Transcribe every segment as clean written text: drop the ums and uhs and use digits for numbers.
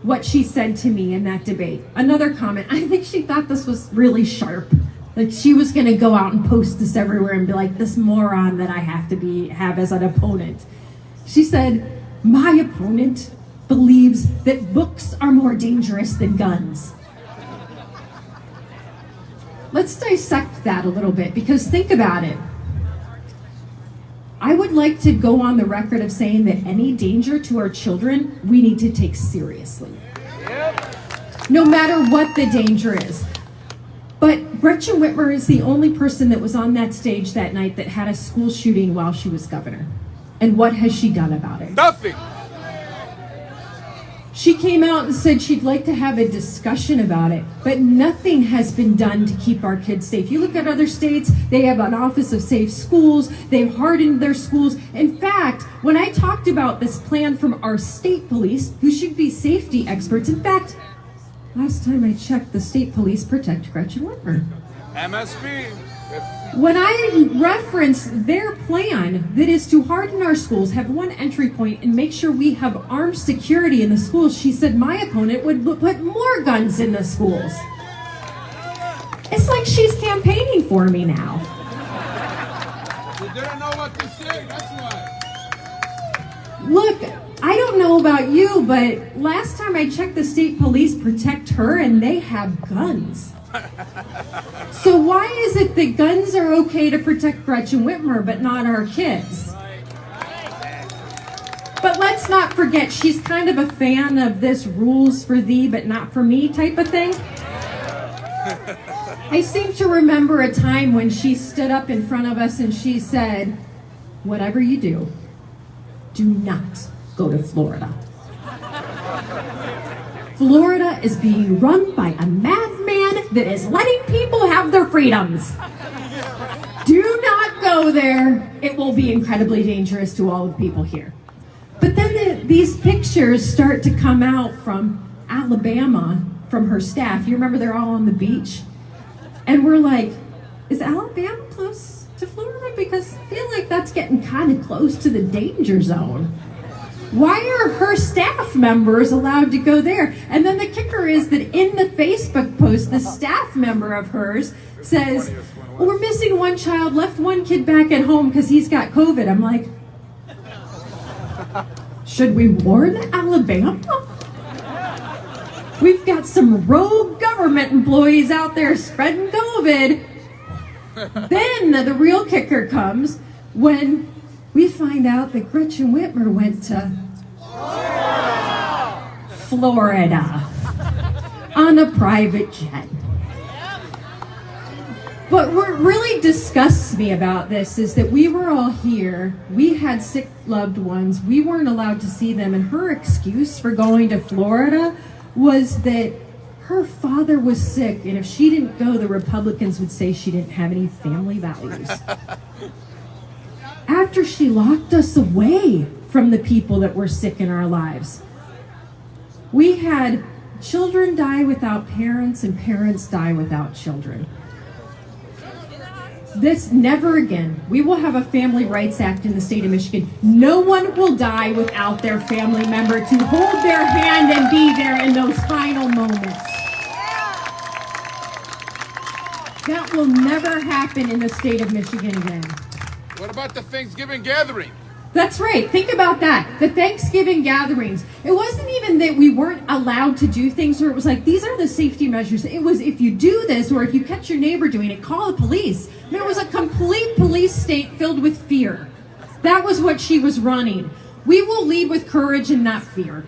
what she said to me in that debate. Another comment, I think she thought this was really sharp. Like she was gonna go out and post this everywhere and be like, this moron that I have to have as an opponent. She said, my opponent believes that books are more dangerous than guns. Let's dissect that a little bit, because think about it. I would like to go on the record of saying that any danger to our children, we need to take seriously. No matter what the danger is. But Gretchen Whitmer is the only person that was on that stage that night that had a school shooting while she was governor. And what has she done about it? Nothing. She came out and said she'd like to have a discussion about it, but nothing has been done to keep our kids safe. You look at other states, they have an Office of Safe Schools, they've hardened their schools. In fact, when I talked about this plan from our state police, who should be safety experts, in fact, last time I checked, the state police protect Gretchen Whitmer. MSP. When I reference their plan that is to harden our schools, have one entry point, and make sure we have armed security in the schools, she said my opponent would put more guns in the schools. It's like she's campaigning for me now. You didn't know what to say, that's why. Look, I don't know about you, but last time I checked, the state police protect her and they have guns. So why is it that guns are okay to protect Gretchen Whitmer but not our kids? But let's not forget, she's kind of a fan of this rules for thee but not for me type of thing. I seem to remember a time when she stood up in front of us and she said, whatever you do not go to Florida. Florida is being run by a madman that is letting people have their freedoms. Do not go there. It will be incredibly dangerous to all the people here. But then these pictures start to come out from Alabama, from her staff. You remember they're all on the beach? And we're like, is Alabama close to Florida? Because I feel like that's getting kind of close to the danger zone. Why are her staff members allowed to go there? And then the kicker is that in the Facebook post, the staff member of hers says, well, we're missing one child, left one kid back at home because he's got COVID. I'm like, should we warn Alabama? We've got some rogue government employees out there spreading COVID. Then the real kicker comes when we find out that Gretchen Whitmer went to Florida on a private jet. But what really disgusts me about this is that we were all here, we had sick loved ones, we weren't allowed to see them, and her excuse for going to Florida was that her father was sick, and if she didn't go, the Republicans would say she didn't have any family values. After she locked us away from the people that were sick in our lives. We had children die without parents and parents die without children. This never again. We will have a Family Rights Act in the state of Michigan. No one will die without their family member to hold their hand and be there in those final moments. That will never happen in the state of Michigan again. What about the Thanksgiving gathering? That's right. Think about that. The Thanksgiving gatherings. It wasn't even that we weren't allowed to do things where it was like, these are the safety measures. It was, if you do this or if you catch your neighbor doing it, call the police. I mean, it was a complete police state filled with fear. That was what she was running. We will lead with courage and not fear.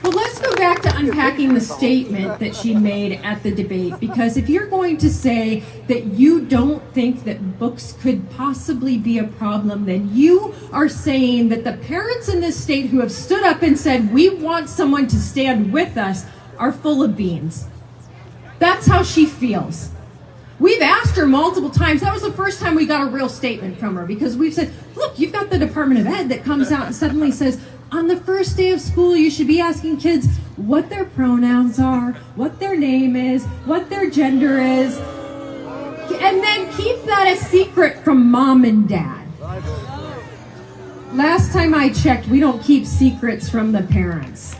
Well, let's go back to unpacking the statement that she made at the debate, because if you're going to say that you don't think that books could possibly be a problem, then you are saying that the parents in this state who have stood up and said, we want someone to stand with us, are full of beans. That's how she feels. We've asked her multiple times. That was the first time we got a real statement from her, because we've said, look, you've got the Department of Ed that comes out and suddenly says, on the first day of school, you should be asking kids what their pronouns are, what their name is, what their gender is, and then keep that a secret from mom and dad. Last time I checked, we don't keep secrets from the parents.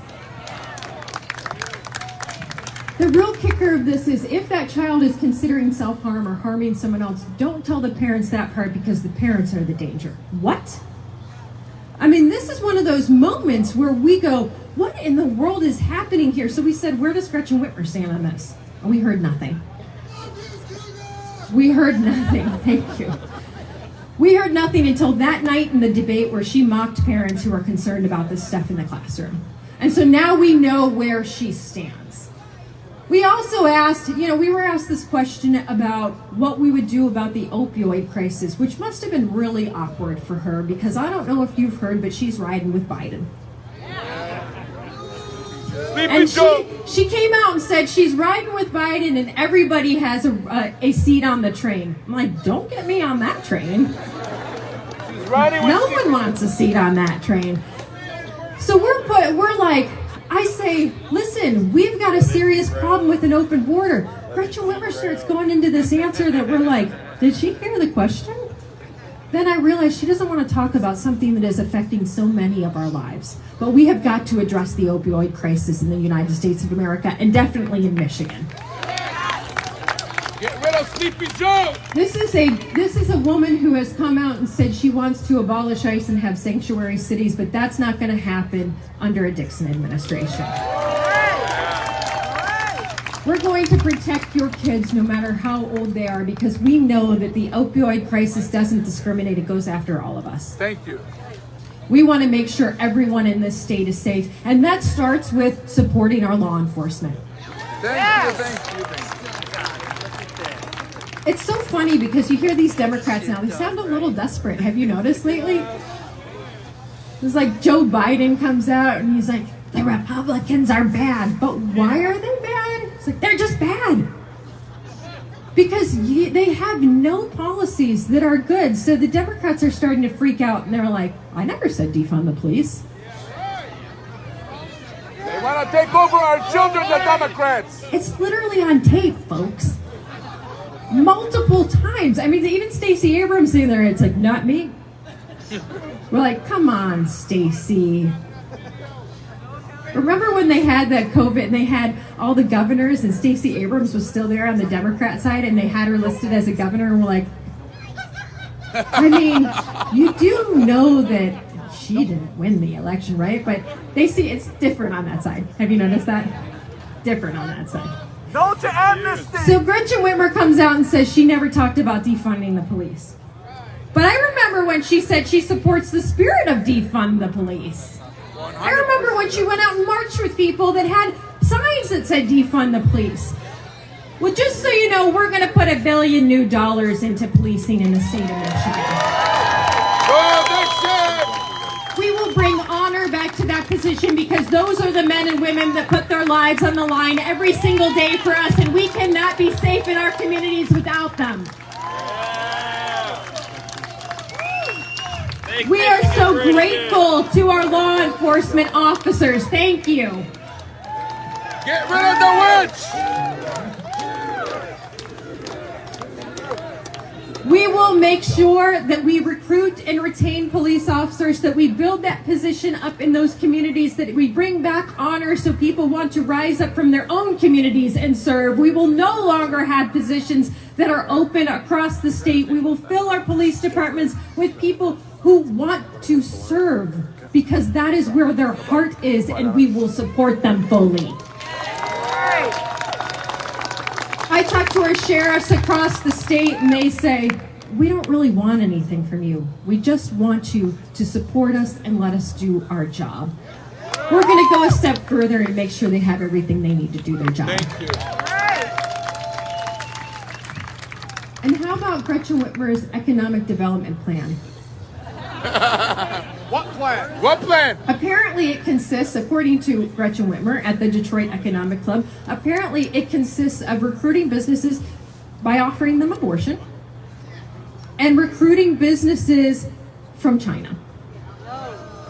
The real kicker of this is if that child is considering self-harm or harming someone else, don't tell the parents that part because the parents are the danger. What? I mean, this is one of those moments where we go, what in the world is happening here? So we said, where does Gretchen Whitmer stand on this? And we heard nothing. We heard nothing. Thank you. We heard nothing until that night in the debate where she mocked parents who are concerned about this stuff in the classroom. And so now we know where she stands. We also asked, we were asked this question about what we would do about the opioid crisis, which must have been really awkward for her because I don't know if you've heard, but she's riding with Biden. And she came out and said she's riding with Biden and everybody has a seat on the train. I'm like, don't get me on that train. No one wants a seat on that train. So we're like, I say, listen, we've got a serious problem with an open border. Gretchen Whitmer starts going into this answer that we're like, did she hear the question? Then I realized she doesn't want to talk about something that is affecting so many of our lives. But we have got to address the opioid crisis in the United States of America and definitely in Michigan. Get rid of Sleepy Joe! This is a woman who has come out and said she wants to abolish ICE and have sanctuary cities, but that's not going to happen under a Dixon administration. We're going to protect your kids no matter how old they are because we know that the opioid crisis doesn't discriminate. It goes after all of us. Thank you. We want to make sure everyone in this state is safe, and that starts with supporting our law enforcement. Thank you. It's so funny because you hear these Democrats now, they sound a little desperate. Have you noticed lately? It's like Joe Biden comes out and he's like, the Republicans are bad. But why are they bad? It's like, they're just bad. Because they have no policies that are good. So the Democrats are starting to freak out and they're like, I never said defund the police. They want to take over our children, the Democrats. It's literally on tape, folks. Multiple times. I mean, even Stacey Abrams in there, it's like, not me. We're like, come on, Stacey. Remember when they had that COVID and they had all the governors and Stacey Abrams was still there on the Democrat side and they had her listed as a governor and we're like, I mean, you do know that she didn't win the election, right? But they see it's different on that side. Have you noticed that? Different on that side. No to amnesty! So Gretchen Whitmer comes out and says she never talked about defunding the police. But I remember when she said she supports the spirit of defund the police. 100%. I remember when she went out and marched with people that had signs that said defund the police. Well, just so you know, we're going to put $1 billion new into policing in the state of Michigan. We will bring honor back to that position because those are the men and women that put their lives on the line every single day for us, and we cannot be safe in our communities without them. We are so grateful to our law enforcement officers. Thank you. Get rid of the witch! We will make sure that we recruit and retain police officers, that we build that position up in those communities, that we bring back honor so people want to rise up from their own communities and serve. We will no longer have positions that are open across the state. We will fill our police departments with people who want to serve because that is where their heart is, and we will support them fully. I talk to our sheriffs across the state and they say, we don't really want anything from you. We just want you to support us and let us do our job. We're going to go a step further and make sure they have everything they need to do their job. Thank you. And how about Gretchen Whitmer's economic development plan? What plan? What plan? Apparently it consists, according to Gretchen Whitmer at the Detroit Economic Club, apparently it consists of recruiting businesses by offering them abortion and recruiting businesses from China.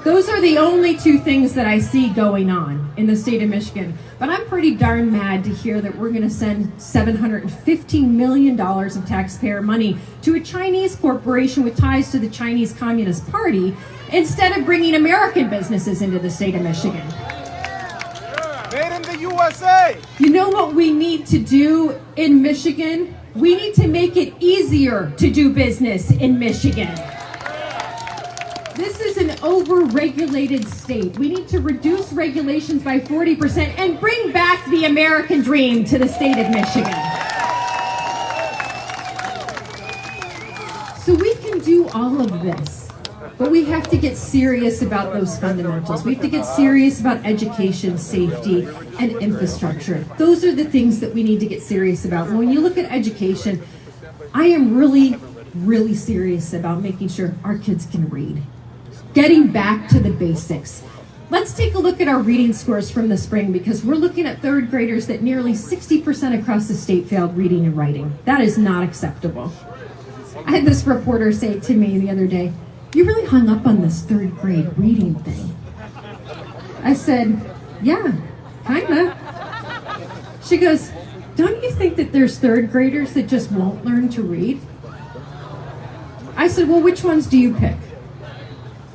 Those are the only two things that I see going on in the state of Michigan. But I'm pretty darn mad to hear that we're going to send $715 million of taxpayer money to a Chinese corporation with ties to the Chinese Communist Party instead of bringing American businesses into the state of Michigan. Made in the USA. You know what we need to do in Michigan? We need to make it easier to do business in Michigan. This is an over-regulated state. We need to reduce regulations by 40% and bring back the American dream to the state of Michigan. So we can do all of this, but we have to get serious about those fundamentals. We have to get serious about education, safety, and infrastructure. Those are the things that we need to get serious about. When you look at education, I am really, really serious about making sure our kids can read. Getting back to the basics. Let's take a look at our reading scores from the spring, because we're looking at third graders that nearly 60% across the state failed reading and writing. That is not acceptable. I had this reporter say to me the other day, "You really hung up on this third grade reading thing." I said, "Yeah, kinda." She goes, "Don't you think that there's third graders that just won't learn to read?" I said, "Well, which ones do you pick?"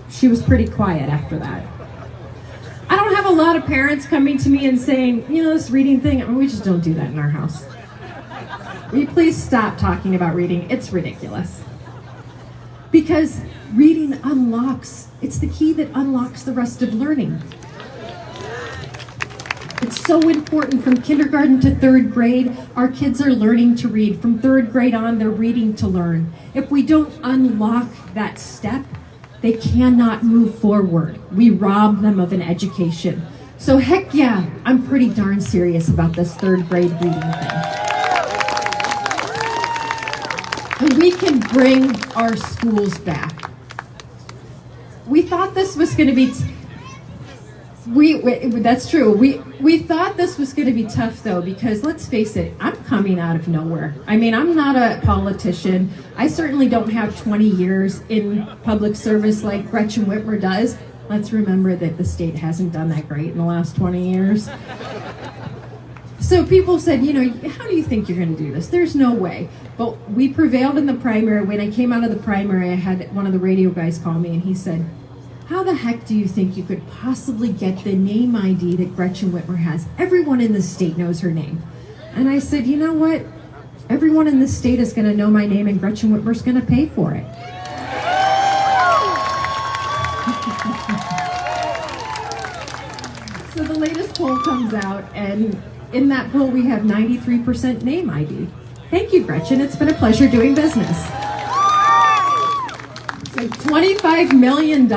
She was pretty quiet after that. I don't have a lot of parents coming to me and saying, "You know, this reading thing, we just don't do that in our house. Will you please stop talking about reading? It's ridiculous." Because reading unlocks, it's the key that unlocks the rest of learning. It's so important from kindergarten to third grade. Our kids are learning to read. From third grade on, they're reading to learn. If we don't unlock that step, they cannot move forward. We rob them of an education. So heck yeah, I'm pretty darn serious about this third grade reading thing. And we can bring our schools back. We thought this was going to be that's true. We thought this was going to be tough, though, because let's face it, I'm coming out of nowhere. I mean, I'm not a politician. I certainly don't have 20 years in public service like Gretchen Whitmer does. Let's remember that the state hasn't done that great in the last 20 years. So people said, "You know, how do you think you're going to do this? There's no way." But we prevailed in the primary. When I came out of the primary, I had one of the radio guys call me, and he said, "How the heck do you think you could possibly get the name ID that Gretchen Whitmer has? Everyone in the state knows her name." And I said, "You know what? Everyone in the state is going to know my name, and Gretchen Whitmer's going to pay for it." So the latest poll comes out, and in that poll we have 93% name ID. Thank you, Gretchen. It's been a pleasure doing business. So $25 million?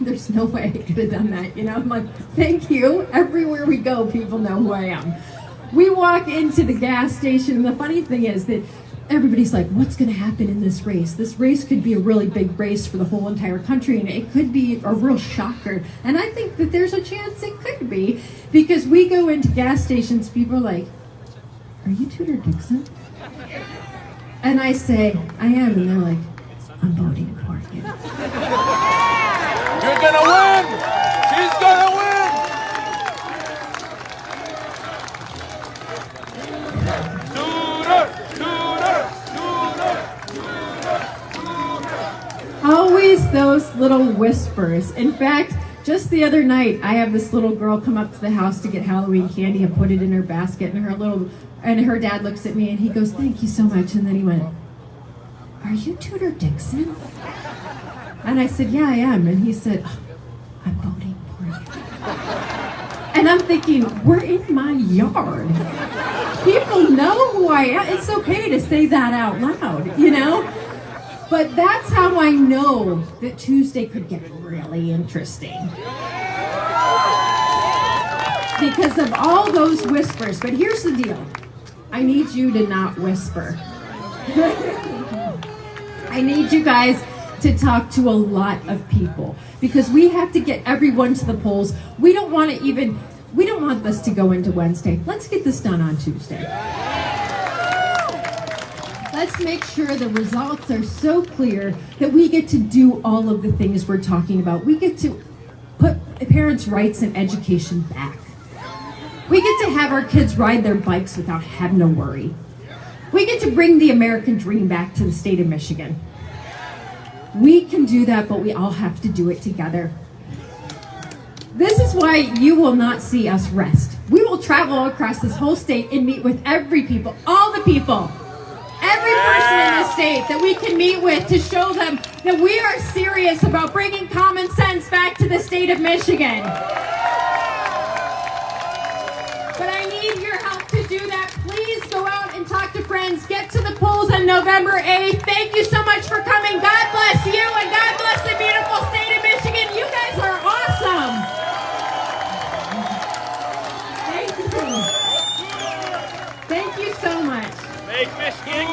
There's no way I could have done that. You know, I'm like, thank you. Everywhere we go, people know who I am. We walk into the gas station, and the funny thing is that everybody's like, what's going to happen in this race? This race could be a really big race for the whole entire country, and it could be a real shocker. And I think that there's a chance it could be, because we go into gas stations, people are like, "Are you Tudor Dixon?" And I say, "I am," and they're like, "I'm voting for you." You're gonna win. She's gonna win. Always those little whispers. In fact, just the other night, I have this little girl come up to the house to get Halloween candy and put it in her basket, and her dad looks at me and he goes, "Thank you so much." And then he went, "Are you Tudor Dixon?" And I said, "Yeah, I am." And he said, "Oh, I'm voting for you." And I'm thinking, we're in my yard. People know who I am. It's okay to say that out loud, you know? But that's how I know that Tuesday could get really interesting. Because of all those whispers. But here's the deal. I need you to not whisper. I need you guys to talk to a lot of people, because we have to get everyone to the polls. We don't want this to go into Wednesday. Let's get this done on Tuesday. Let's make sure the results are so clear that we get to do all of the things we're talking about. We get to put parents' rights and education back. We get to have our kids ride their bikes without having to worry. We get to bring the American dream back to the state of Michigan. We can do that, but we all have to do it together. This is why you will not see us rest. We will travel across this whole state and meet with every people, all the people, every person in the state that we can meet with to show them that we are serious about bringing common sense back to the state of Michigan. But I need your help to do that. Please go out and talk to friends. Get to the polls on November 8th. Thank you so much for coming. God bless you and God bless the beautiful state of Michigan. You guys are awesome. Thank you. Thank you so much. Make Michigan